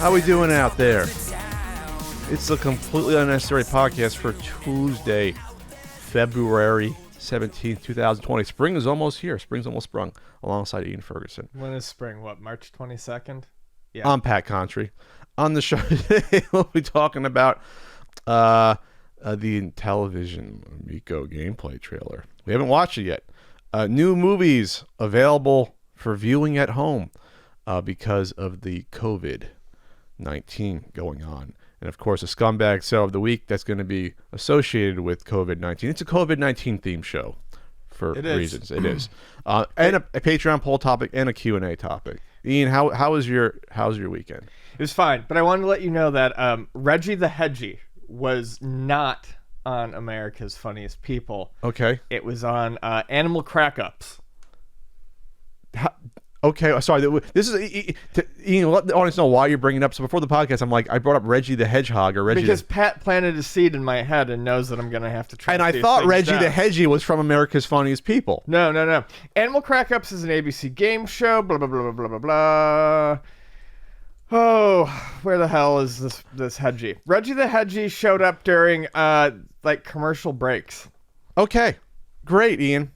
How we doing out there? It's a completely unnecessary podcast for Tuesday, February 17th, 2020. Spring is almost here. Spring's almost sprung alongside Ian Ferguson. When is spring? What, March 22nd? Yeah. I'm Pat Contry. On the show today, we'll be talking about the television Miko gameplay trailer. We haven't watched it yet. New movies available for viewing at home because of the COVID-19 going on. And of course, a scumbag sale of the week that's going to be associated with COVID-19. It's a COVID-19 themed show for reasons. It is. And a Patreon poll topic and a Q&A topic. Ian, how was your weekend? It was fine, but I wanted to let you know that Reggie the Hedgehog was not on America's Funniest People. Okay. It was on Animal Crack-Ups. Okay, sorry. This is Ian. Let the audience know why you're bringing it up. So before the podcast, I brought up Reggie the Hedgehog or Reggie because Pat planted a seed in my head and knows that I'm gonna have to try. And I thought Reggie the Hedgehog was from America's Funniest People. No. Animal Crack-Ups is an ABC game show. Blah blah blah blah blah blah. Oh, where the hell is this Hedgie? Reggie the Hedgie showed up during commercial breaks. Okay, great, Ian.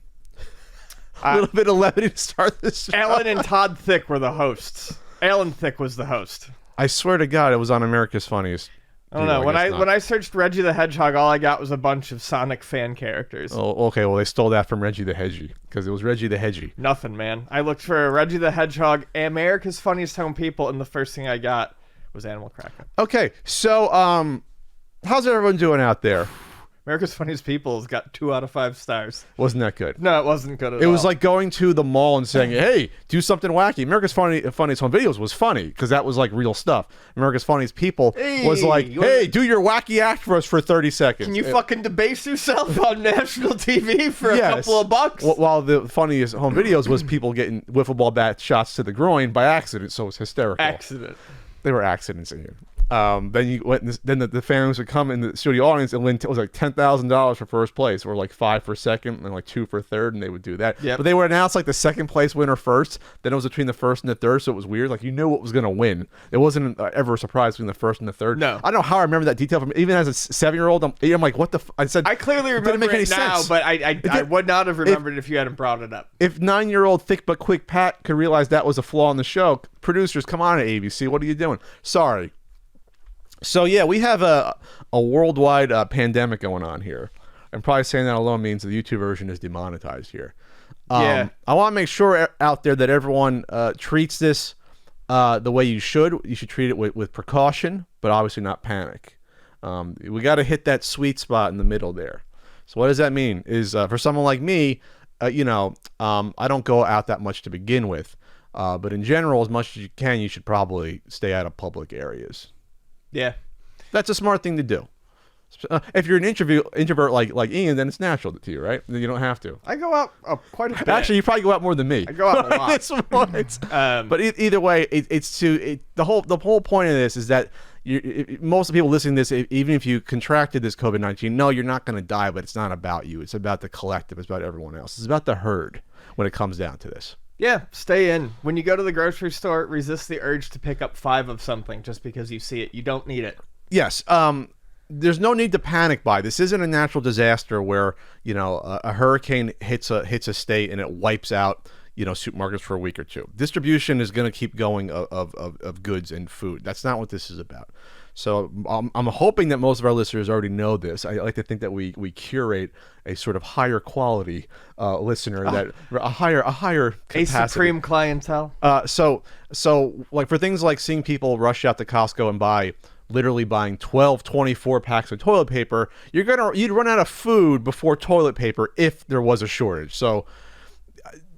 A little bit of levity to start this show. Alan and Todd Thicke were the hosts. Alan Thicke was the host. I swear to God, it was on America's Funniest. I don't know. When I searched Reggie the Hedgehog, all I got was a bunch of Sonic fan characters. Oh, okay. Well, they stole that from Reggie the Hedgie because it was Reggie the Hedgie. Nothing, man. I looked for Reggie the Hedgehog, America's Funniest Home People, and the first thing I got was Animal Crack-Up. Okay, so how's everyone doing out there? America's Funniest People has got 2 out of 5 stars. Wasn't that good? No, it wasn't good at all. It was like going to the mall and saying, hey, do something wacky. America's Funniest Home Videos was funny because that was like real stuff. America's Funniest People was like, hey, do your wacky act for us for 30 seconds. Can you fucking debase yourself on national TV for a couple of bucks? While the Funniest Home Videos was people getting wiffle ball bat shots to the groin by accident, so it was hysterical. Accident. They were accidents in here. Then you went. Then the families would come in the studio audience and win. It was like $10,000 for first place, or like 5 for second, and like 2 for third, and they would do that. Yep. But they would announce like the second place winner first. Then it was between the first and the third, so it was weird. Like you knew what was gonna win. It wasn't ever a surprise between the first and the third. No, I don't know how I remember that detail from even as a 7-year-old. I'm like, what the? I said I clearly remember make any it now, sense. but I would not have remembered it if you hadn't brought it up. If 9-year-old thick but quick Pat could realize that was a flaw in the show, producers, come on at ABC, what are you doing? Sorry. So yeah, we have a worldwide pandemic going on here. And probably saying that alone means the YouTube version is demonetized here. Yeah. I want to make sure out there that everyone treats this the way you should. You should treat it with precaution, but obviously not panic. We got to hit that sweet spot in the middle there. So what does that mean? Is for someone like me, I don't go out that much to begin with. But in general, as much as you can, you should probably stay out of public areas. Yeah, that's a smart thing to do. If you're an introvert like Ian, then it's natural to you, right? Then you don't have to. I go out quite a bit. Actually, you probably go out more than me. I go out a lot. This point. But either way, the whole point of this is that most of the people listening to this, even if you contracted this COVID-19, no, you're not going to die. But it's not about you. It's about the collective. It's about everyone else. It's about the herd when it comes down to this. Yeah, stay in. When you go to the grocery store, resist the urge to pick up 5 of something just because you see it. You don't need it. Yes. There's no need to panic by. This isn't a natural disaster where, a hurricane hits a state and it wipes out, supermarkets for a week or two. Distribution is going to keep going of goods and food. That's not what this is about. So I'm hoping that most of our listeners already know this. I like to think that we curate a sort of higher quality listener, that a higher capacity. A supreme clientele. So like for things like seeing people rush out to Costco and literally buying 12, 24 packs of toilet paper, you'd run out of food before toilet paper if there was a shortage. So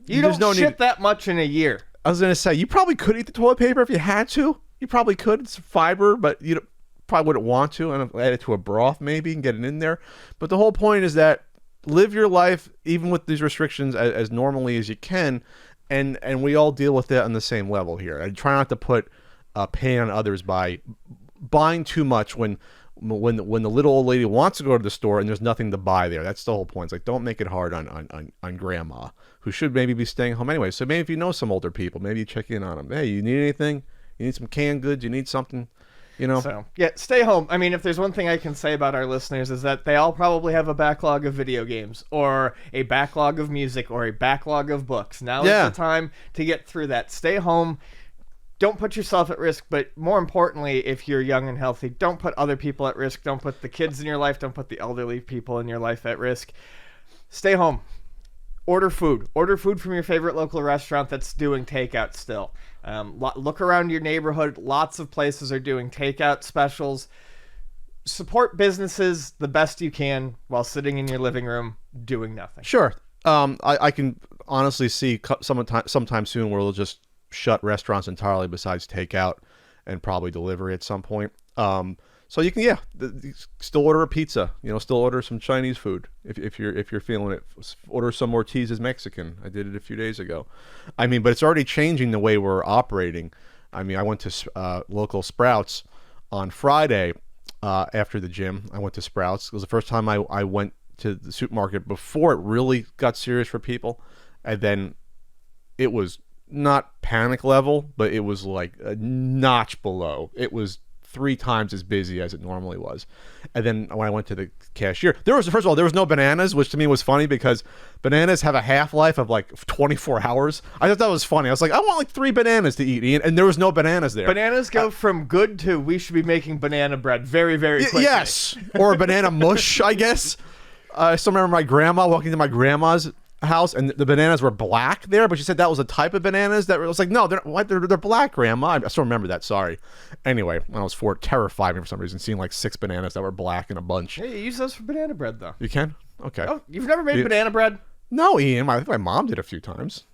you don't shit that much in a year. I was going to say, you probably could eat the toilet paper if you had to. You probably could. It's fiber, but you probably wouldn't want to. And add it to a broth maybe and get it in there. But the whole point is that live your life, even with these restrictions, as normally as you can. And we all deal with it on the same level here. I try not to put pain on others by buying too much when the little old lady wants to go to the store and there's nothing to buy there. That's the whole point. It's like, don't make it hard on grandma, who should maybe be staying home anyway. So maybe if you know some older people, maybe you check in on them. Hey, you need anything? You need some canned goods. You need something, you know. So, yeah, stay home. I mean, if there's one thing I can say about our listeners is that they all probably have a backlog of video games or a backlog of music or a backlog of books. Now is the time to get through that. Stay home. Don't put yourself at risk, but more importantly, if you're young and healthy, don't put other people at risk. Don't put the kids in your life. Don't put the elderly people in your life at risk. Stay home. Order food. Order food from your favorite local restaurant that's doing takeout still. Look around your neighborhood. Lots of places are doing takeout specials. Support businesses the best you can while sitting in your living room doing nothing. Sure. I can honestly see sometime soon where they'll just shut restaurants entirely besides takeout and probably delivery at some point. So you can, still order a pizza, still order some Chinese food if you're feeling it. Order some Ortiz's Mexican. I did it a few days ago. I mean, but it's already changing the way we're operating. I mean, I went to local Sprouts on Friday after the gym. I went to Sprouts. It was the first time I went to the supermarket before it really got serious for people. And then it was not panic level, but it was like a notch below. It was 3 times as busy as it normally was. And then when I went to the cashier, first of all, there was no bananas, which to me was funny because bananas have a half-life of like 24 hours. I thought that was funny. I was like, I want like 3 bananas to eat, Ian, and there was no bananas there. Bananas go from good to we should be making banana bread very, very quickly. Yes, or a banana mush, I guess. I still remember my grandma walking to my grandma's house and the bananas were black there, but she said that was a type of bananas that was like, no, they're black, Grandma. I still remember that. Sorry. Anyway, when I was 4, it terrified me for some reason, seeing like 6 bananas that were black in a bunch. Hey, you use those for banana bread though. You can? Okay. Oh, you've never made banana bread? No, Ian. I think my mom did a few times.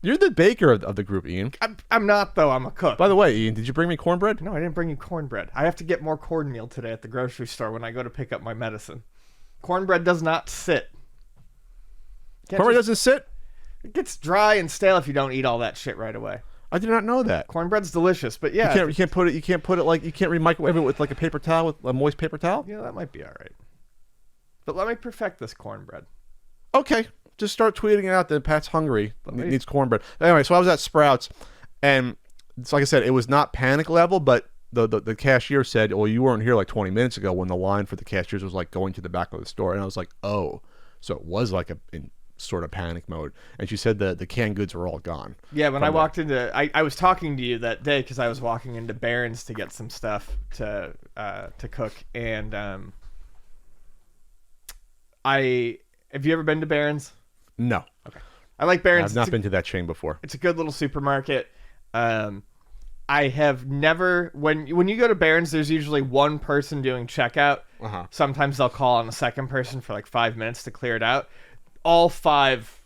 You're the baker of the group, Ian. I'm not though. I'm a cook. By the way, Ian, did you bring me cornbread? No, I didn't bring you cornbread. I have to get more cornmeal today at the grocery store when I go to pick up my medicine. Cornbread does not sit. Cornbread doesn't sit? It gets dry and stale if you don't eat all that shit right away. I did not know that. Cornbread's delicious, but yeah. You can't put it like, you can't re-microwave it with like a paper towel, with a moist paper towel? Yeah, that might be all right. But let me perfect this cornbread. Okay. Just start tweeting it out that Pat's hungry. Needs cornbread. Anyway, so I was at Sprouts, and it's like I said, it was not panic level, but the cashier said, well, you weren't here like 20 minutes ago when the line for the cashiers was like going to the back of the store. And I was like, oh, so it was like in sort of panic mode. And she said the canned goods were all gone. Yeah, when I walked into, I was talking to you that day because I was walking into Barron's to get some stuff to cook. And have you ever been to Barron's? No. Okay. I like Barron's. I've not been to that chain before. It's a good little supermarket. I have never, when you go to Barron's, there's usually one person doing checkout. Uh-huh. Sometimes they'll call on a second person for like 5 minutes to clear it out. All 5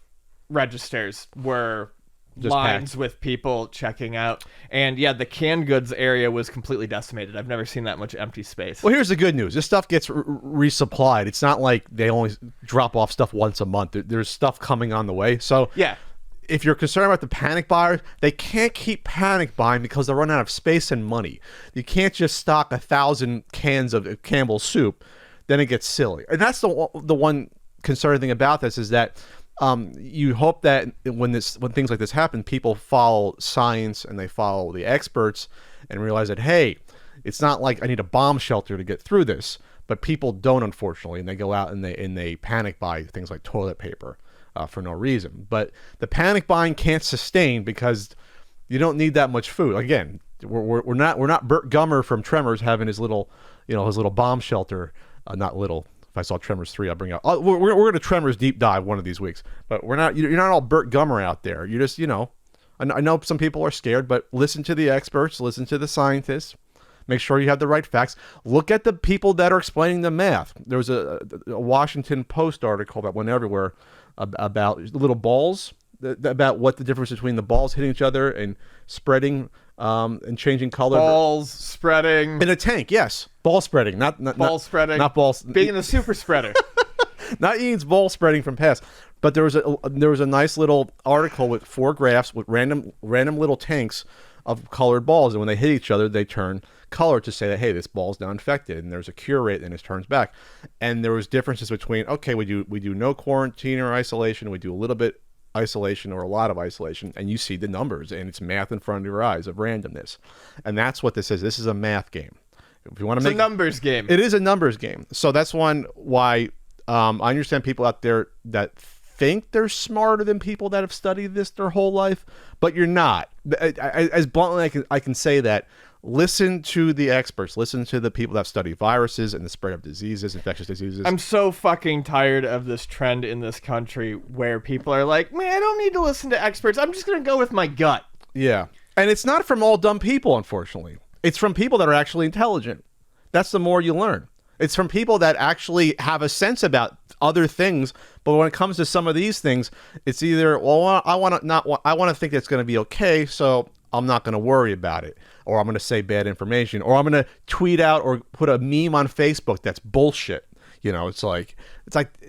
registers were just lines packed with people checking out. And yeah, the canned goods area was completely decimated. I've never seen that much empty space. Well, here's the good news. This stuff gets resupplied. It's not like they only drop off stuff once a month. There's stuff coming on the way. So yeah. If you're concerned about the panic buyers, they can't keep panic buying because they'll run out of space and money. You can't just stock 1,000 cans of Campbell's soup. Then it gets silly. And that's the one concerning thing about this is that you hope that when things like this happen, people follow science and they follow the experts and realize that, hey, it's not like I need a bomb shelter to get through this. But people don't, unfortunately, and they go out and they panic buy things like toilet paper. For no reason. But the panic buying can't sustain because you don't need that much food. Again, we're not Burt Gummer from Tremors having his little bomb shelter. Not little. If I saw Tremors 3, I'll bring up. We're going to Tremors deep dive one of these weeks. But we're not. You're not all Burt Gummer out there. You just I know some people are scared, but listen to the experts. Listen to the scientists. Make sure you have the right facts. Look at the people that are explaining the math. There was a Washington Post article that went everywhere about little balls, about what the difference between the balls hitting each other and spreading and changing color. Balls spreading. In a tank, yes. Ball spreading, not spreading. Not balls. Being a super spreader. Not Ian's ball spreading from past. But there was a nice little article with 4 graphs with random little tanks of colored balls, and when they hit each other, they turn color to say that, hey, this ball's now infected, and there's a cure rate, and it turns back. And there was differences between, okay, we do no quarantine or isolation, we do a little bit isolation or a lot of isolation, and you see the numbers, and it's math in front of your eyes of randomness. And that's what this is. This is a math game. If you want to make a numbers game. It is a numbers game. So that's why I understand people out there that think they're smarter than people that have studied this their whole life, but you're not. As bluntly I can say that. Listen to the experts. Listen to the people that study viruses and the spread of diseases, infectious diseases. I'm so fucking tired of this trend in this country where people are like, man, I don't need to listen to experts. I'm just going to go with my gut. Yeah. And it's not from all dumb people, unfortunately. It's from people that are actually intelligent. That's the more you learn. It's from people that actually have a sense about other things. But when it comes to some of these things, it's either, well, I want to think it's going to be okay, so I'm not going to worry about it, or I'm going to say bad information, or I'm going to tweet out or put a meme on Facebook that's bullshit. You know, it's like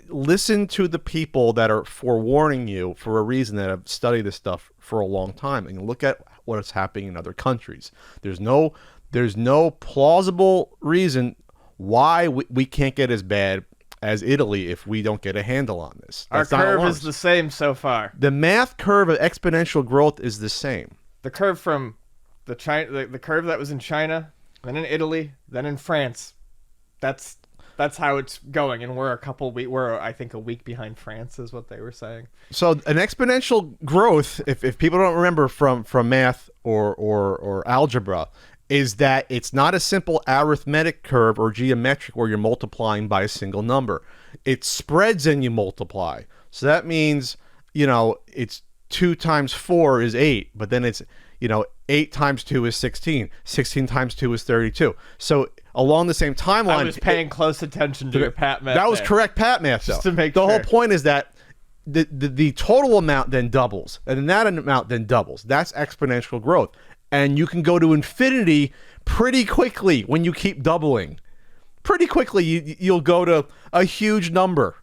listen to the people that are forewarning you for a reason, that have studied this stuff for a long time, and look at what's happening in other countries. There's no plausible reason why we can't get as bad as Italy if we don't get a handle on this. Our curve is the same so far. The math curve of exponential growth is the same. The curve from the curve that was in China, then in Italy, then in France. That's how it's going, and we're I think a week behind France is what they were saying. So an exponential growth, if people don't remember from math or algebra, is that it's not a simple arithmetic curve or geometric where you're multiplying by a single number. It spreads and you multiply. So that means, it's 2 times 4 is 8, but then it's, 8 times 2 is 16. 16 times 2 is 32. So along the same timeline... I was paying close attention to your pat math. That was correct pat math, though. Just to make the sure. whole point is that the total amount then doubles, and then that amount then doubles. That's exponential growth. And you can go to infinity pretty quickly when you keep doubling. Pretty quickly, you'll go to a huge number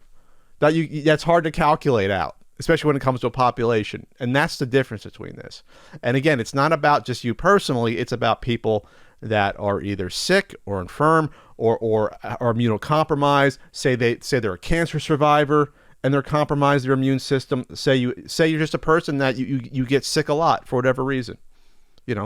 that's hard to calculate out, especially when it comes to a population. And that's the difference between this. And again, it's not about just you personally. It's about people that are either sick or infirm or are immunocompromised. Say they're a cancer survivor and they're compromised their immune system. Say you're just a person that you get sick a lot for whatever reason.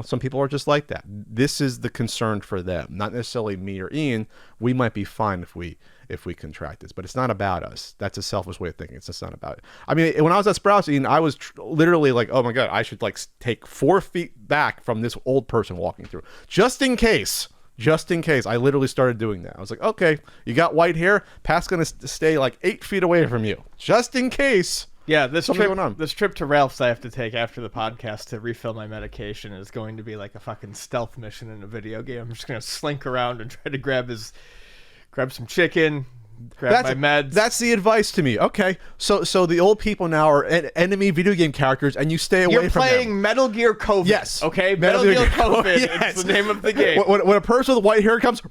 Some people are just like that. This is the concern for them, not necessarily me or Ian. We might be fine if we contract this, but it's not about us. That's a selfish way of thinking. It's just not about it. I mean, when I was at Sprouts, Ian, I was literally like, oh my God, I should take 4 feet back from this old person walking through. Just in case, I literally started doing that. I was like, okay, you got white hair. Pat's going to stay like 8 feet away from you, just in case. Yeah, this trip to Ralph's I have to take after the podcast to refill my medication is going to be like a fucking stealth mission in a video game. I'm just going to slink around and try to grab some chicken, grab my meds. That's the advice to me. Okay, so the old people now are enemy video game characters, and you stay away from them. You're playing Metal Gear COVID. Yes. Okay, Metal Gear COVID. Yes. It's the name of the game. When a person with white hair comes,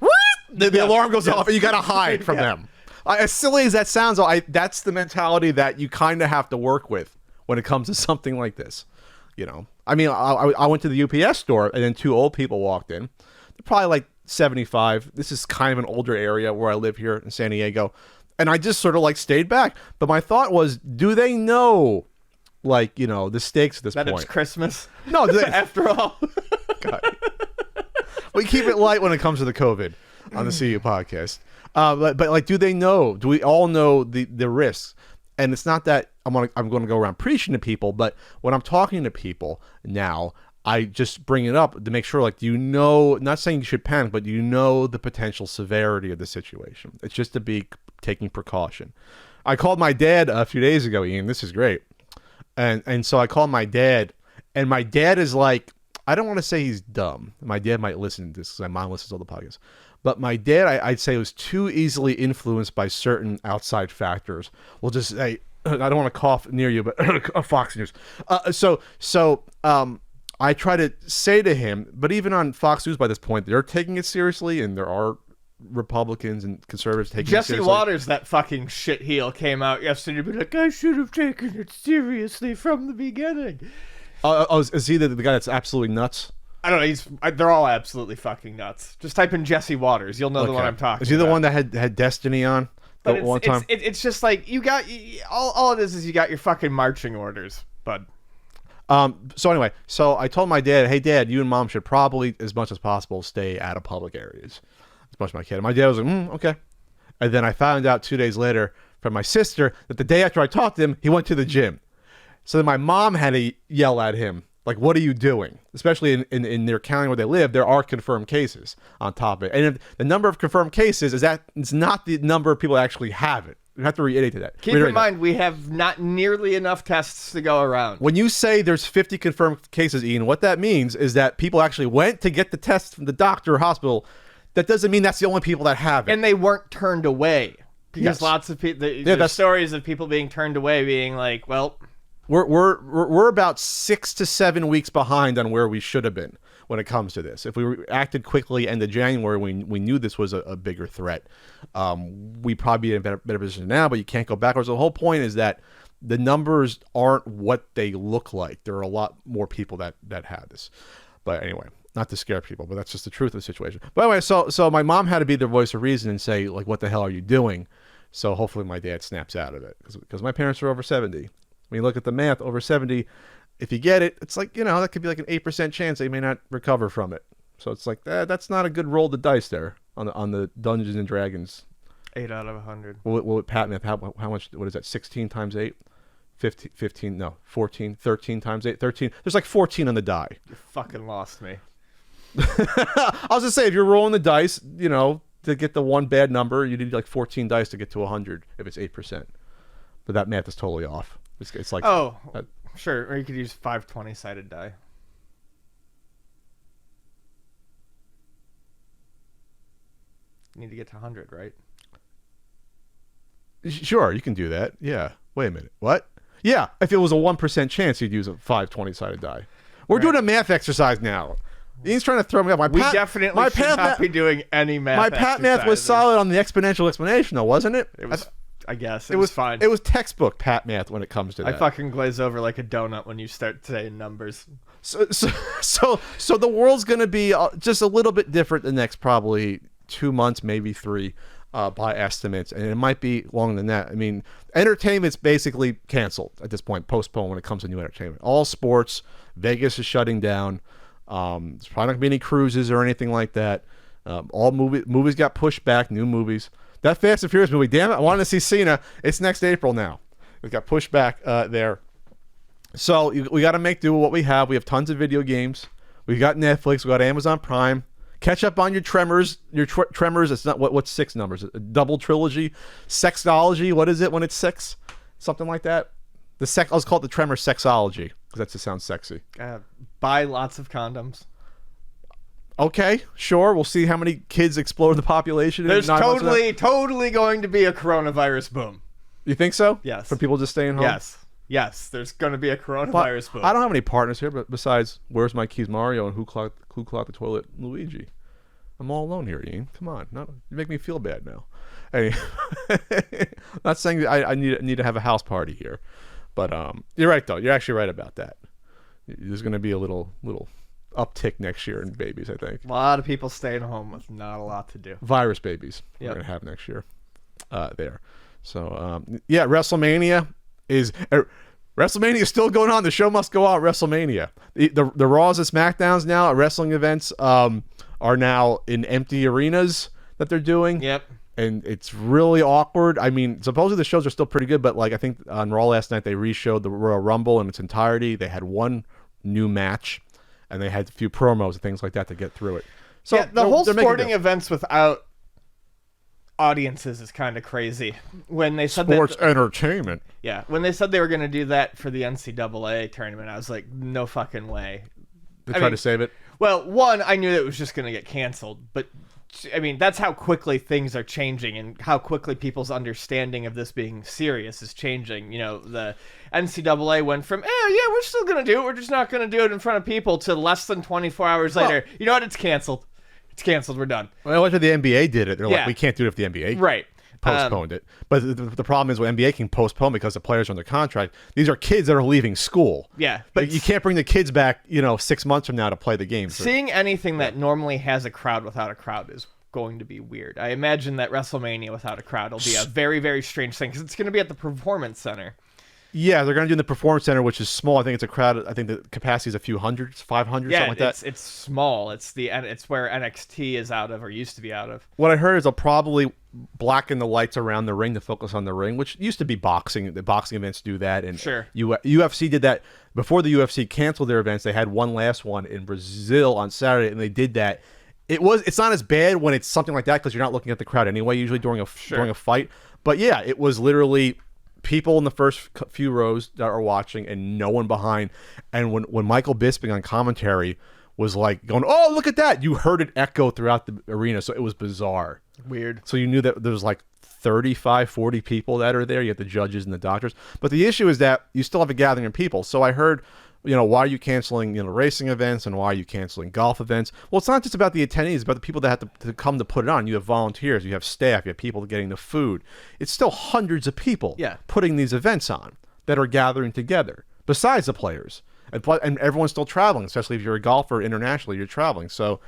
the alarm goes off, and you got to hide from them. As silly as that sounds, that's the mentality that you kind of have to work with when it comes to something like this. I mean, I went to the UPS store, and then 2 old people walked in. They're probably like 75. This is kind of an older area where I live here in San Diego. And I just sort of stayed back. But my thought was, do they know, the stakes at this point? That it's Christmas? No, after all. God. We keep it light when it comes to the COVID on the CU podcast. But do they know? Do we all know the risks? And it's not that I'm going to go around preaching to people, but when I'm talking to people now, I just bring it up to make sure, do you know, not saying you should panic, but do you know the potential severity of the situation? It's just to be taking precaution. I called my dad a few days ago, Ian. This is great. And so I called my dad, and my dad is like, I don't want to say he's dumb. My dad might listen to this because my mom listens to all the podcasts. But my dad, I'd say, was too easily influenced by certain outside factors. We'll just say, I don't want to cough near you, but Fox News. So I try to say to him, but even on Fox News by this point, they're taking it seriously, and there are Republicans and conservatives taking it seriously. Jesse Waters, that fucking shitheel, came out yesterday to be like, I should have taken it seriously from the beginning. Is he the guy that's absolutely nuts? I don't know. They're all absolutely fucking nuts. Just type in Jesse Waters. You'll know the one I'm talking about. Is he the one that had Destiny on? But one time. it's just like you got all it is you got your fucking marching orders, bud. So anyway, so I told my dad, hey, Dad, you and Mom should probably, as much as possible, stay out of public areas. As much as my kid. And my dad was like, okay. And then I found out 2 days later from my sister that the day after I talked to him, he went to the gym. So then my mom had to yell at him, like, what are you doing? Especially in their county where they live, there are confirmed cases on top of it. And the number of confirmed cases is that it's not the number of people that actually have it. You have to reiterate that. Keep in mind, we have not nearly enough tests to go around. When you say there's 50 confirmed cases, Ian, what that means is that people actually went to get the test from the doctor or hospital. That doesn't mean that's the only people that have it. And they weren't turned away. Because Yes. lots of people, there's stories of people being turned away, being like, well, We're about 6 to 7 weeks behind on where we should have been when it comes to this. If we acted quickly end of January, we knew this was a bigger threat. We probably be in a better position now, but you can't go backwards. The whole point is that the numbers aren't what they look like. There are a lot more people that have this. But anyway, not to scare people, but that's just the truth of the situation. But anyway, so my mom had to be the voice of reason and say, like, what the hell are you doing? So hopefully my dad snaps out of it because my parents are over 70. When you look at the math, over 70, if you get it, it's like, that could be like an 8% chance they may not recover from it. So it's like, that's not a good roll of the dice there on the Dungeons and Dragons. 8 out of 100. What Pat math, how much, what is that, 16 times 8? 15, no, 14, 13 times 8, 13. There's like 14 on the die. You fucking lost me. I was just saying, if you're rolling the dice, to get the one bad number, you need like 14 dice to get to 100 if it's 8%. But that math is totally off. It's like sure, or you could use 5 20-sided die. You need to get to 100, right? Sure, you can do that. Yeah. Wait a minute. What? Yeah, if it was a 1% chance, you'd use a 5 20-sided die. We're doing a math exercise now. He's trying to throw me off. We definitely should not be doing any math. My Pat math was solid on the exponential explanation, though, wasn't it? It was. I guess it was fine. It was textbook Pat math when it comes to that. I fucking glaze over like a donut when you start saying numbers. So the world's going to be just a little bit different the next probably 2 months, maybe 3, by estimates, and it might be longer than that. I mean, entertainment's basically canceled at this point, postponed when it comes to new entertainment. All sports, Vegas is shutting down. There's probably not going to be any cruises or anything like that. All movies got pushed back, new movies. That Fast and Furious movie, damn it, I wanted to see Cena. It's next April now. It got pushed back there. So we got to make do with what we have. We have tons of video games. We got Netflix. We got Amazon Prime. Catch up on your Tremors. Tremors. It's not what's 6 numbers? A double trilogy. Sexology. What is it when it's 6? Something like that. I'll call it the Tremor Sexology because that just sounds sexy. Buy lots of condoms. Okay, sure. We'll see how many kids explode the population. There's totally going to be a coronavirus boom. You think so? Yes. For people just staying home? Yes. There's going to be a coronavirus boom. I don't have any partners here, but besides Where's My Keys Mario and Who Clogged the Toilet Luigi. I'm all alone here, Ian. Come on. You make me feel bad now. Anyway, not saying that I need to have a house party here. But you're right, though. You're actually right about that. There's going to be a little uptick next year in babies, I think. A lot of people staying home with not a lot to do. Virus babies we're going to have next year there. So, WrestleMania is still going on. The show must go on. WrestleMania. The Raws and SmackDowns now at wrestling events are now in empty arenas that they're doing. Yep. And it's really awkward. I mean, supposedly the shows are still pretty good, but like I think on Raw last night they reshowed the Royal Rumble in its entirety. They had one new match, and they had a few promos and things like that to get through it. So the whole sporting events without audiences is kind of crazy. When they said sports entertainment. Yeah, when they said they were going to do that for the NCAA tournament, I was like, no fucking way. They tried to save it. Well, one, I knew that it was just going to get canceled, but I mean, that's how quickly things are changing and how quickly people's understanding of this being serious is changing. The NCAA went from, we're still going to do it. We're just not going to do it in front of people to less than 24 hours later. You know what? It's canceled. It's canceled. We're done. Well, after the NBA did it, they're like, we can't do it if the NBA postponed it. But the problem is when NBA can postpone because the players are under contract, these are kids that are leaving school. Yeah. But you can't bring the kids back, 6 months from now to play the game. Seeing anything that normally has a crowd without a crowd is going to be weird. I imagine that WrestleMania without a crowd will be a very, very strange thing because it's going to be at the Performance Center. Yeah, they're going to do in the Performance Center, which is small. I think it's a crowd. I think the capacity is a few hundred, 500, something like that. It's small. It's where NXT is out of or used to be out of. What I heard is they'll probably blacken the lights around the ring to focus on the ring, which used to be boxing. The boxing events do that, and sure. UFC did that before the UFC canceled their events. They had one last one in Brazil on Saturday, and they did that. It's not as bad when it's something like that because you're not looking at the crowd anyway. Usually during a fight, but yeah, it was literally people in the first few rows that are watching and no one behind. And when Michael Bisping on commentary was like going, "Oh, look at that," you heard it echo throughout the arena. So it was bizarre. Weird. So you knew that there was like 35, 40 people that are there. You have the judges and the doctors. But the issue is that you still have a gathering of people. So I heard, why are you canceling, racing events and why are you canceling golf events? Well, it's not just about the attendees, it's about the people that have to come to put it on. You have volunteers, you have staff, you have people getting the food. It's still hundreds of people putting these events on that are gathering together, besides the players. And everyone's still traveling, especially if you're a golfer internationally, you're traveling. So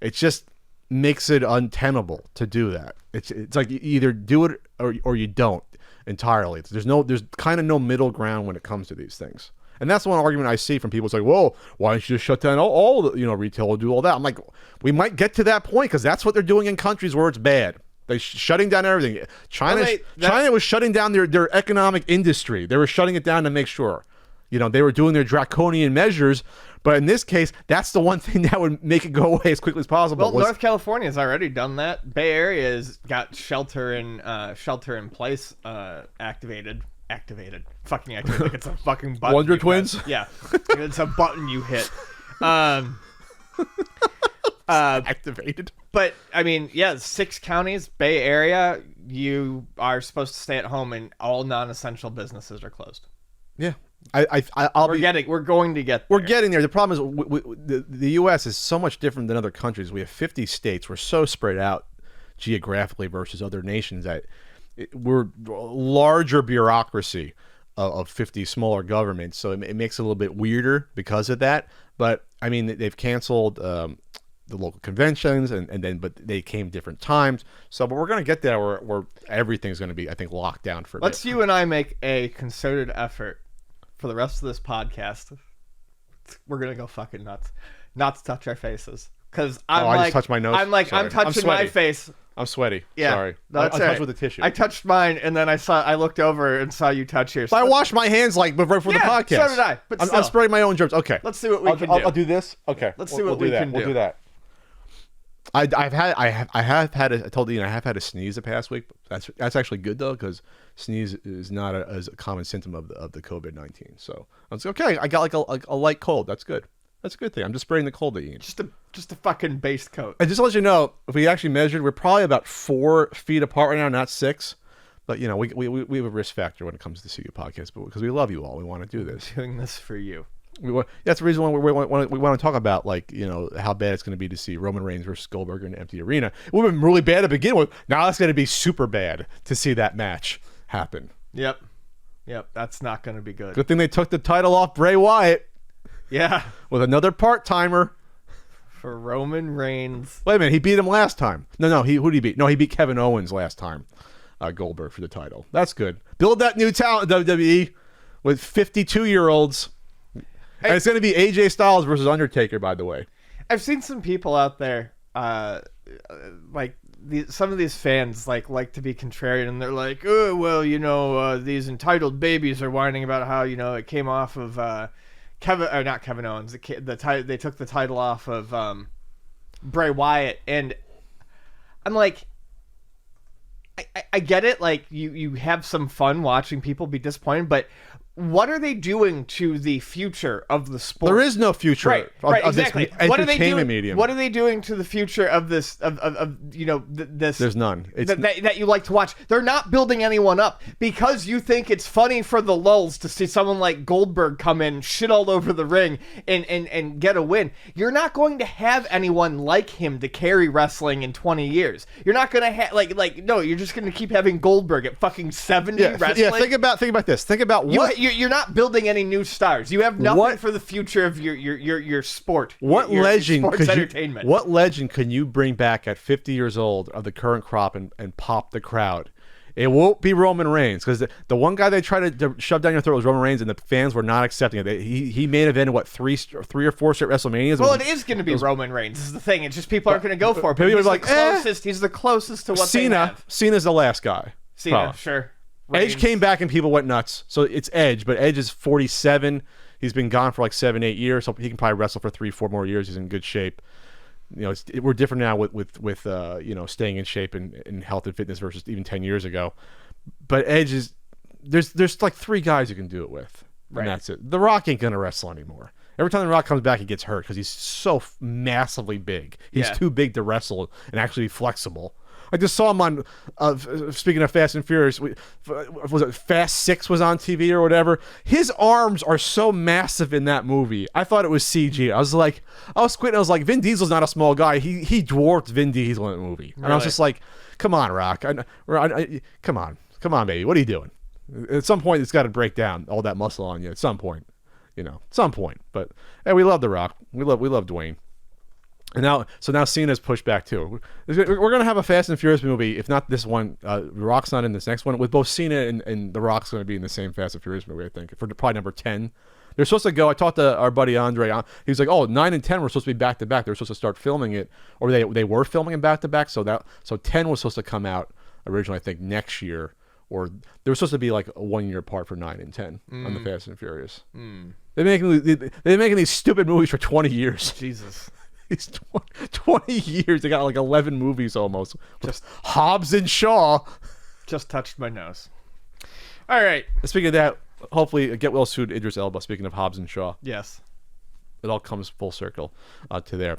it just makes it untenable to do that. It's like you either do it or you don't entirely. There's kind of no middle ground when it comes to these things. And that's one argument I see from people. It's like, well, why don't you just shut down all the, retail and do all that? I'm like, we might get to that point because that's what they're doing in countries where it's bad. They're shutting down everything. China was shutting down their economic industry. They were shutting it down to make sure. They were doing their draconian measures. But in this case, that's the one thing that would make it go away as quickly as possible. Well, North California has already done that. Bay Area has got shelter in place activated. Fucking activated. Like it's a fucking button. Wonder Twins? Yeah. It's a button you hit. Activated. But, 6 counties, Bay Area, you are supposed to stay at home and all non-essential businesses are closed. Yeah. We're going to get there. We're getting there. The problem is the U.S. is so much different than other countries. We have 50 states. We're so spread out geographically versus other nations that we're larger bureaucracy of 50 smaller governments. So it makes it a little bit weirder because of that. But, they've canceled the local conventions but they came different times. But we're going to get there where everything's going to be, I think, locked down for a bit. Let's you and I make a concerted effort for the rest of this podcast. We're going to go fucking nuts. Not to touch our faces. Because I just touched my nose. I'm touching my face. I'm sweaty. Yeah, sorry. That's I touched with a tissue. I touched mine, and then I looked over and saw you touch yours. But I washed my hands right before the podcast. So did I. But I'm spraying my own germs. Okay. Let's see what we can do. I'll do this. Okay. Let's see what we can do. We'll do that. I have had I told Ian I have had a sneeze the past week. That's actually good though because sneeze is not as a common symptom of the COVID-19. So I was okay. I got like a light cold. That's good. That's a good thing. I'm just spraying the cold at Ian. Just a fucking base coat. And just to let you know, if we actually measured, we're probably about 4 feet apart right now, not 6. But we have a risk factor when it comes to the CU podcast, but because we love you all, we want to do this. We're doing this for you. That's the reason why we want to talk about how bad it's going to be to see Roman Reigns versus Goldberg in an empty arena. It would have been really bad to begin with. Now it's going to be super bad to see that match happen. Yep. That's not going to be good. Good thing they took the title off Bray Wyatt. Yeah. With another part-timer. For Roman Reigns. Wait a minute, he beat him last time. No, who did he beat? No, he beat Kevin Owens last time. Goldberg for the title. That's good. Build that new talent, WWE, with 52-year-olds. And it's going to be AJ Styles versus Undertaker, by the way. I've seen some people out there, some of these fans like to be contrarian, and they're like, oh, well, these entitled babies are whining about how, it came off of not Kevin Owens. They took the title off of Bray Wyatt, and I'm like, I get it. Like you have some fun watching people be disappointed, but what are they doing to the future of the sport? There is no future. Right, exactly. This entertainment medium. What are they doing to the future of this? This. There's none. That you like to watch. They're not building anyone up because you think it's funny for the lulz to see someone like Goldberg come in, shit all over the ring, and get a win. You're not going to have anyone like him to carry wrestling in 20 years. You're not going to have no. You're just going to keep having Goldberg at fucking 70 wrestling. Yeah. Think about this. Think about what you're not building any new stars. You have nothing for the future of your sport. Sports entertainment. What legend can you bring back at 50 years old of the current crop and pop the crowd? It won't be Roman Reigns, because the one guy they tried to shove down your throat was Roman Reigns, and the fans were not accepting it. He main evented what three or four straight WrestleManias. Well, it is going to be Roman Reigns. This is the thing. It's just people aren't going to go for it. But he's like closest. He's the closest to what they have. Cena's the last guy. Cena, sure. Reigns. Edge came back and people went nuts. So it's Edge, but Edge is 47. He's been gone for like 7-8 years, so he can probably wrestle for 3-4 more years. He's in good shape. You know, we're different now with you know, staying in shape and health and fitness versus even 10 years ago. But Edge is there's like 3 guys you can do it with, and that's it. The Rock ain't gonna wrestle anymore. Every time The Rock comes back, he gets hurt because he's so massively big. He's too big to wrestle and actually be flexible. I just saw him on, speaking of Fast and Furious, was it Fast 6 was on TV or whatever? His arms are so massive in that movie. I thought it was CG. I was quitting. I was like, Vin Diesel's not a small guy. He dwarfed Vin Diesel in that movie. And I was just like, come on, Rock. Come on, baby. What are you doing? At some point, it's got to break down all that muscle on you. At some point, you know, some point. But hey, we love The Rock. We love Dwayne. And now Cena's pushed back too. We're gonna have a Fast and Furious movie, if not this one. The Rock's not in this next one. With both Cena and The Rock's going to be in the same Fast and Furious movie, I think, for probably number 10. They're supposed to go. I talked to our buddy Andre. He was like, "Oh, 9 and 10 were supposed to be back to back. They were supposed to start filming it, or they were filming them back to back. So 10 was supposed to come out originally, I think, next year, or they were supposed to be like a 1 year apart for 9 and 10 on the Fast and Furious. They're making these stupid movies for 20 years. Jesus." It's 20 years. They got like 11 movies almost. Just Hobbs and Shaw. Just touched my nose. All right. Speaking of that, hopefully get well soon, Idris Elba. Speaking of Hobbs and Shaw. Yes. It all comes full circle to there.